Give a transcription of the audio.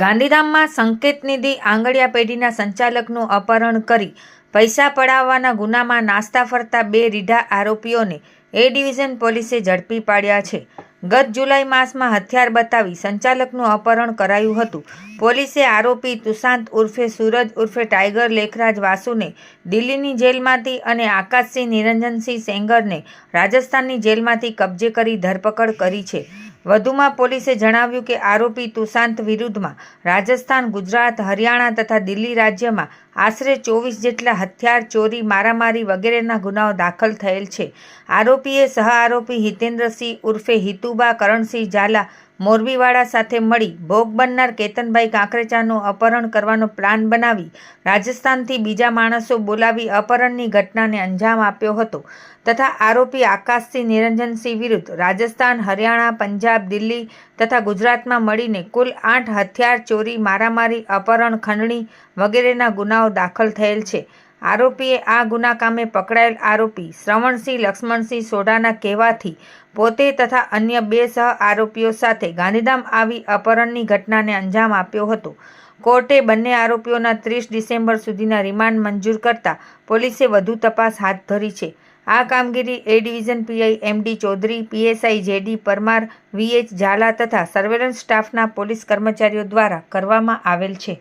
ગાંધીધામમાં સંકેત નિધિ આંગડિયા પેઢીના સંચાલકનું અપહરણ કરી પૈસા પડાવવાના ગુનામાં નાસ્તા ફરતા 2 રીઢા આરોપીઓને એ ડિવિઝન પોલીસે ઝડપી પાડ્યા છે. ગત જુલાઈ માસમાં હથિયાર બતાવી સંચાલકનું અપહરણ કરાયું હતું. પોલીસે આરોપી તુષાંત ઉર્ફે સૂરજ ઉર્ફે ટાઈગર લેખરાજ વાસુને દિલ્હીની જેલમાંથી અને આકાશસિંહ નિરંજનસિંહ સેંગરને રાજસ્થાનની જેલમાંથી કબજે કરી ધરપકડ કરી છે. વધુમાં પોલીસે જણાવ્યું કે આરોપી તુષાંત વિરુદ્ધમાં રાજસ્થાન, ગુજરાત, હરિયાણા તથા દિલ્હી રાજ્યમાં આશરે 24 જેટલા હથિયાર, ચોરી, મારામારી વગેરેના ગુનાઓ દાખલ થયેલ છે. આરોપીએ સહ આરોપી હિતેન્દ્રસિંહ ઉર્ફે હિતુબા કરણસિંહ ઝાલા મોરબીવાળા સાથે મળી ભોગ બનનાર કેતનભાઈ કાંકરેચાનું અપહરણ કરવાનો પ્લાન બનાવી રાજસ્થાનથી બીજા માણસો બોલાવી અપહરણની ઘટનાને અંજામ આપ્યો હતો તથા આરોપી આકાશસિંહ નિરંજનસિંહ વિરુદ્ધ રાજસ્થાન, હરિયાણા, પંજાબ, દિલ્હી તથા ગુજરાતમાં મળીને કુલ 8 હથિયાર, ચોરી, મારામારી, અપહરણ, ખંડણી વગેરેના ગુનાઓ દાખલ થયેલ છે. આરોપીએ આ ગુના કામે પકડાયેલ આરોપી શ્રવણસિંહ લક્ષ્મણસિંહ સોઢાના કહેવાથી પોતે તથા અન્ય 2 સહ આરોપીઓ સાથે ગાંધીધામ આવી અપહરણની ઘટનાને અંજામ આપ્યો હતો. કોર્ટે બંને આરોપીઓના 30 ડિસેમ્બર સુધીના રિમાન્ડ મંજૂર કરતા પોલીસે વધુ તપાસ હાથ ધરી છે. આ કામગીરી A division PI MD Chaudhari, PSI JD Parmar, VH Zala તથા સર્વેલન્સ સ્ટાફના પોલીસ કર્મચારીઓ દ્વારા કરવામાં આવેલ છે.